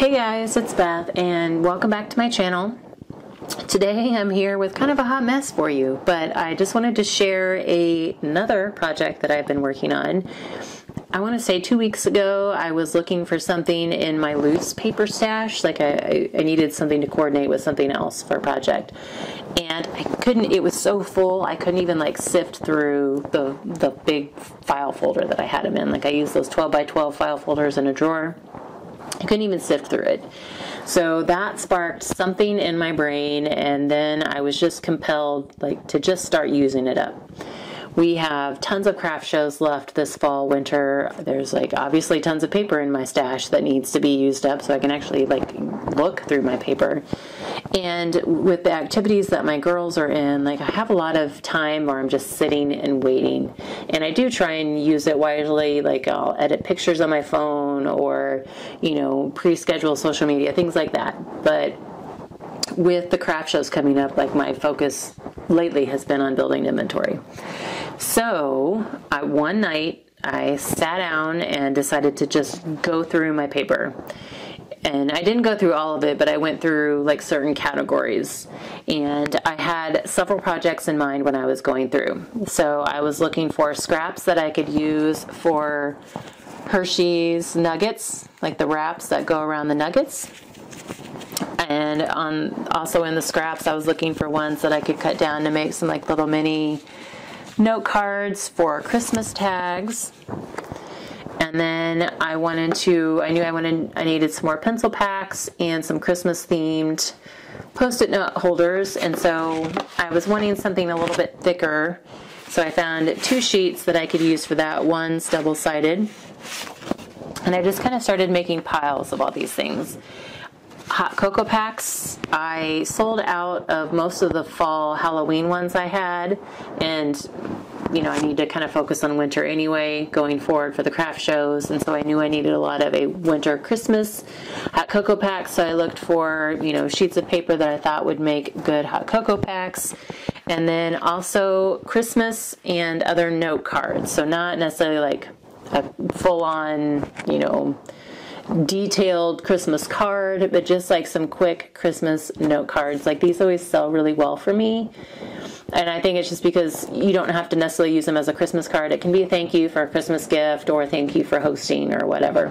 Hey guys, it's Beth and welcome back to my channel. Today I'm here with kind of a hot mess for you, but I just wanted to share another project that I've been working on. I want to say 2 weeks ago I was looking for something in my loose paper stash, like I needed something to coordinate with something else for a project. And I couldn't, it was so full, I couldn't even like sift through the big file folder that I had them in. Like I used those 12 by 12 file folders in a drawer. I couldn't even sift through it. So that sparked something in my brain, and then I was just compelled to just start using it up. We have tons of craft shows left this fall, winter. There's obviously tons of paper in my stash that needs to be used up so I can actually look through my paper. And with the activities that my girls are in, I have a lot of time where I'm just sitting and waiting. And I do try and use it wisely, I'll edit pictures on my phone or, pre-schedule social media, things like that. But with the craft shows coming up, my focus lately has been on building inventory. So one night I sat down and decided to just go through my paper. And I didn't go through all of it, but I went through certain categories. And I had several projects in mind when I was going through. So I was looking for scraps that I could use for Hershey's nuggets, the wraps that go around the nuggets. And also in the scraps, I was looking for ones that I could cut down to make some little mini note cards for Christmas tags. And then I needed some more pencil packs and some Christmas themed Post-it note holders. And so I was wanting something a little bit thicker. So I found 2 sheets that I could use for that. One's double-sided. And I just kind of started making piles of all these things. Hot cocoa packs. I sold out of most of the fall Halloween ones I had, and I need to kind of focus on winter anyway going forward for the craft shows, and so I knew I needed a lot of a winter Christmas hot cocoa packs. So I looked for sheets of paper that I thought would make good hot cocoa packs, and then also Christmas and other note cards. So not necessarily a full-on detailed Christmas card, but just some quick Christmas note cards. These always sell really well for me, and I think it's just because you don't have to necessarily use them as a Christmas card. It can be a thank you for a Christmas gift or a thank you for hosting or whatever.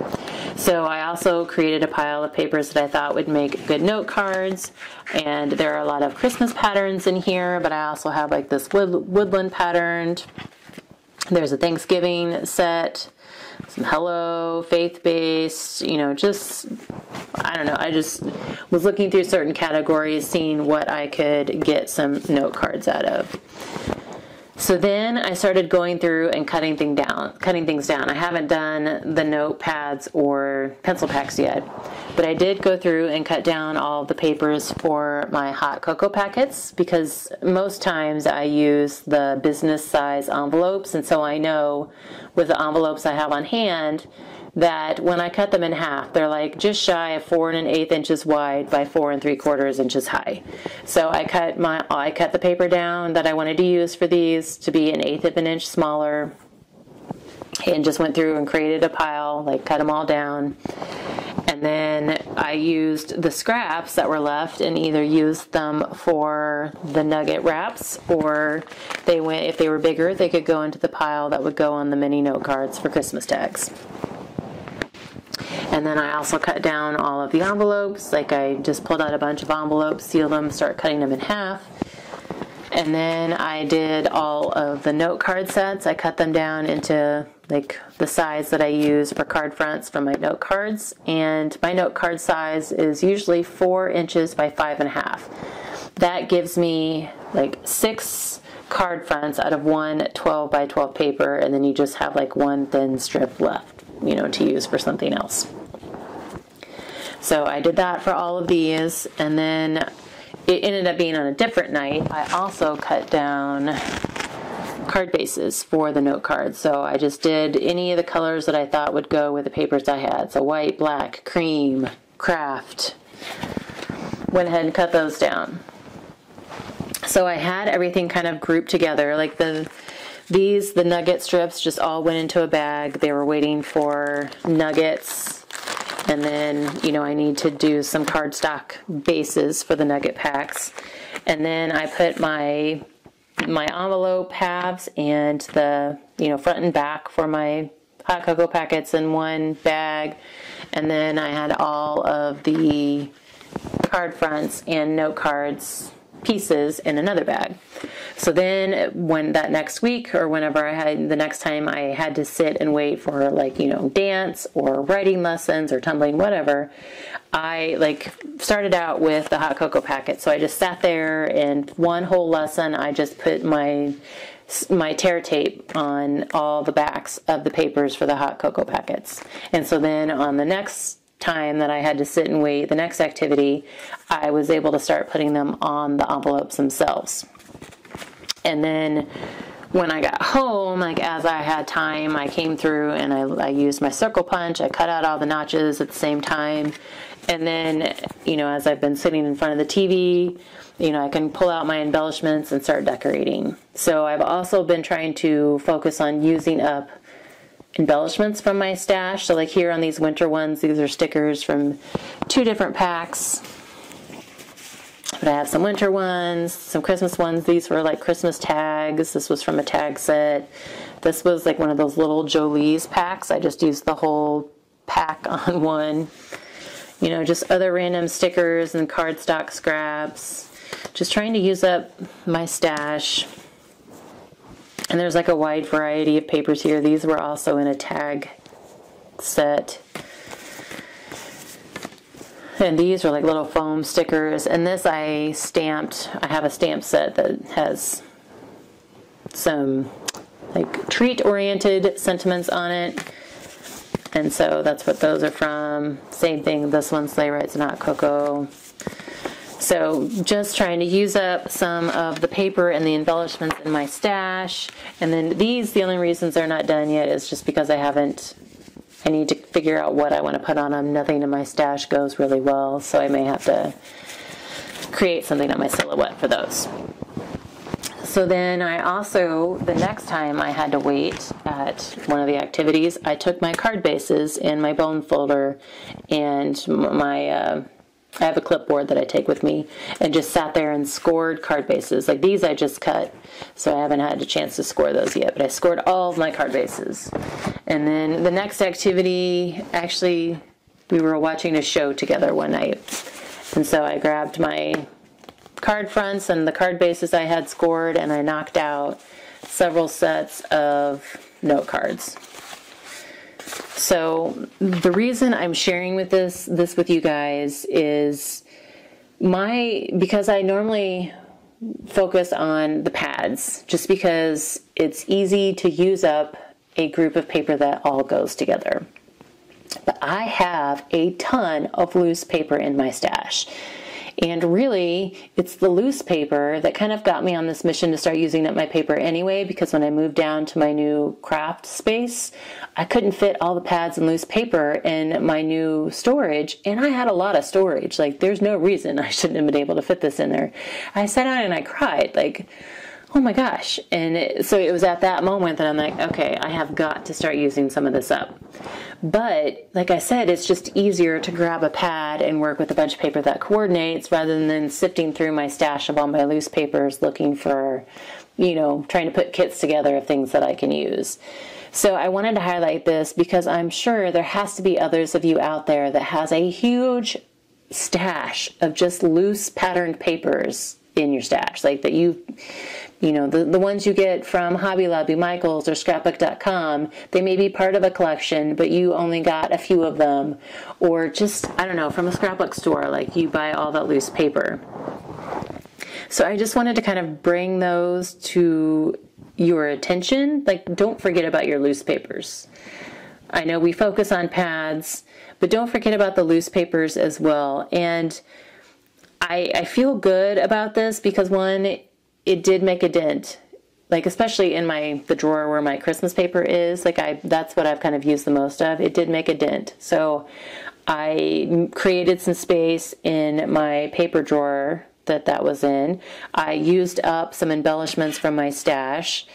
So I also created a pile of papers that I thought would make good note cards, and there are a lot of Christmas patterns in here, but I also have this woodland patterned. There's a Thanksgiving set, some hello, faith-based, I don't know. I just was looking through certain categories, seeing what I could get some note cards out of. So then I started going through and cutting things down. I haven't done the notepads or pencil packs yet, but I did go through and cut down all the papers for my hot cocoa packets, because most times I use the business size envelopes, and so I know with the envelopes I have on hand that when I cut them in half, they're just shy of 4 1/8 inches wide by 4 3/4 inches high. So I cut the paper down that I wanted to use for these to be 1/8 of an inch smaller, and just went through and created a pile, cut them all down. And then I used the scraps that were left and either used them for the nugget wraps, or if they were bigger, they could go into the pile that would go on the mini note cards for Christmas tags. And then I also cut down all of the envelopes. I just pulled out a bunch of envelopes, sealed them, start cutting them in half. And then I did all of the note card sets. I cut them down into the size that I use for card fronts for my note cards. And my note card size is usually 4 inches by 5 1/2. That gives me 6 card fronts out of one 12 by 12 paper, and then you just have one thin strip left, to use for something else. So I did that for all of these, and then it ended up being on a different night. I also cut down card bases for the note cards. So I just did any of the colors that I thought would go with the papers I had. So white, black, cream, craft. Went ahead and cut those down. So I had everything kind of grouped together. The nugget strips just all went into a bag. They were waiting for nuggets And then, you know, I need to do some cardstock bases for the nugget packs. And then I put my envelope halves and the, you know, front and back for my hot cocoa packets in one bag. And then I had all of the card fronts and note cards pieces in another bag. So then when that next week, or whenever the next time I had to sit and wait for, like, you know, dance or writing lessons or tumbling, whatever, I like started out with the hot cocoa packet. So I just sat there, and one whole lesson I just put my tear tape on all the backs of the papers for the hot cocoa packets. And so then on the next time that I had to sit and wait, the next activity, I was able to start putting them on the envelopes themselves. And then when I got home, like as I had time, I came through and I used my circle punch. I cut out all the notches at the same time. And then, you know, as I've been sitting in front of the TV, you know, I can pull out my embellishments and start decorating. So I've also been trying to focus on using up embellishments from my stash. So like here on these winter ones, these are stickers from 2 different packs. But I have some winter ones, some Christmas ones. These were like Christmas tags. This was from a tag set. This was like one of those little Jolie's packs. I just used the whole pack on one. You know, just other random stickers and cardstock scraps. Just trying to use up my stash. And there's like a wide variety of papers here. These were also in a tag set. And these are like little foam stickers. And this I stamped. I have a stamp set that has some like treat-oriented sentiments on it. And so that's what those are from. Same thing, this one's Sleigh Rides and Hot Cocoa. So just trying to use up some of the paper and the embellishments in my stash. And then these, the only reasons they're not done yet is just because I need to figure out what I want to put on them. Nothing in my stash goes really well, so I may have to create something on my silhouette for those. So then I also, the next time I had to wait at one of the activities, I took my card bases in my bone folder and I have a clipboard that I take with me, and just sat there and scored card bases. Like these I just cut, so I haven't had a chance to score those yet, but I scored all of my card bases. And then the next activity, actually, we were watching a show together one night. And so I grabbed my card fronts and the card bases I had scored, and I knocked out several sets of note cards. So the reason I'm sharing this with you guys is because I normally focus on the pads, just because it's easy to use up a group of paper that all goes together. But I have a ton of loose paper in my stash. And really, it's the loose paper that kind of got me on this mission to start using up my paper anyway, because when I moved down to my new craft space, I couldn't fit all the pads and loose paper in my new storage, and I had a lot of storage. Like, there's no reason I shouldn't have been able to fit this in there. I sat down and I cried, like, oh my gosh. And so it was at that moment that I'm like, okay, I have got to start using some of this up. But like I said, it's just easier to grab a pad and work with a bunch of paper that coordinates rather than sifting through my stash of all my loose papers looking for, you know, trying to put kits together of things that I can use. So I wanted to highlight this because I'm sure there has to be others of you out there that has a huge stash of just loose patterned papers in your stash, like that you know, the ones you get from Hobby Lobby, Michaels, or Scrapbook.com, they may be part of a collection, but you only got a few of them. Or just, I don't know, from a scrapbook store, like you buy all that loose paper. So I just wanted to kind of bring those to your attention. Like, don't forget about your loose papers. I know we focus on pads, but don't forget about the loose papers as well. And I feel good about this because, one, it did make a dent, like especially in the drawer where my Christmas paper is. Like that's what I've kind of used the most of. It did make a dent. So I created some space in my paper drawer that was in. I used up some embellishments from my stash,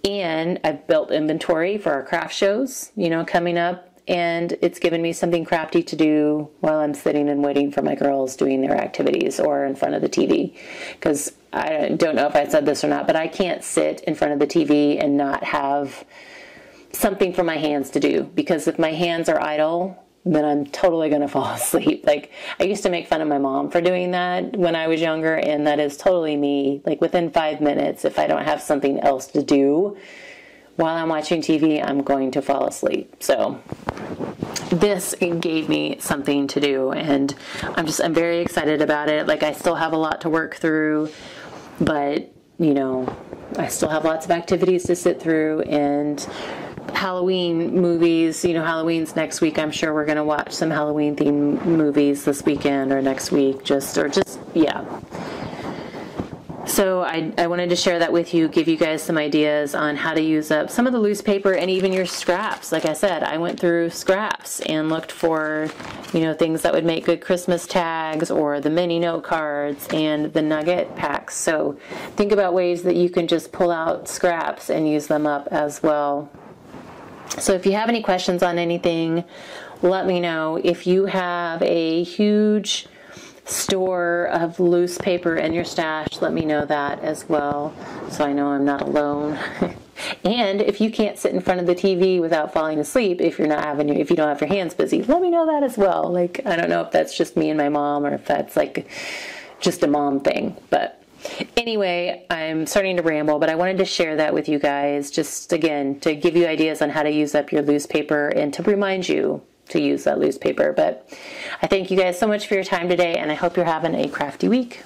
and I've built inventory for our craft shows, you know, coming up. and it's given me something crafty to do while I'm sitting and waiting for my girls doing their activities or in front of the TV. Because I don't know if I said this or not, but I can't sit in front of the TV and not have something for my hands to do, because if my hands are idle, then I'm totally going to fall asleep. Like, I used to make fun of my mom for doing that when I was younger, and that is totally me. Like, within 5 minutes, if I don't have something else to do while I'm watching TV, I'm going to fall asleep. So this gave me something to do, and I'm very excited about it. Like, I still have a lot to work through, but, you know, I still have lots of activities to sit through, and Halloween movies, you know, Halloween's next week. I'm sure we're going to watch some Halloween themed movies this weekend or next week, yeah. So I wanted to share that with you, give you guys some ideas on how to use up some of the loose paper and even your scraps. Like I said, I went through scraps and looked for, you know, things that would make good Christmas tags, or the mini note cards and the nugget packs. So think about ways that you can just pull out scraps and use them up as well. So if you have any questions on anything, let me know. If you have a huge store of loose paper in your stash, let me know that as well, so I know I'm not alone. And if you can't sit in front of the TV without falling asleep, if you don't have your hands busy, let me know that as well. Like, I don't know if that's just me and my mom, or if that's like just a mom thing, but anyway, I'm starting to ramble, but I wanted to share that with you guys, just again to give you ideas on how to use up your loose paper and to remind you to use that loose paper. But I thank you guys so much for your time today, and I hope you're having a crafty week.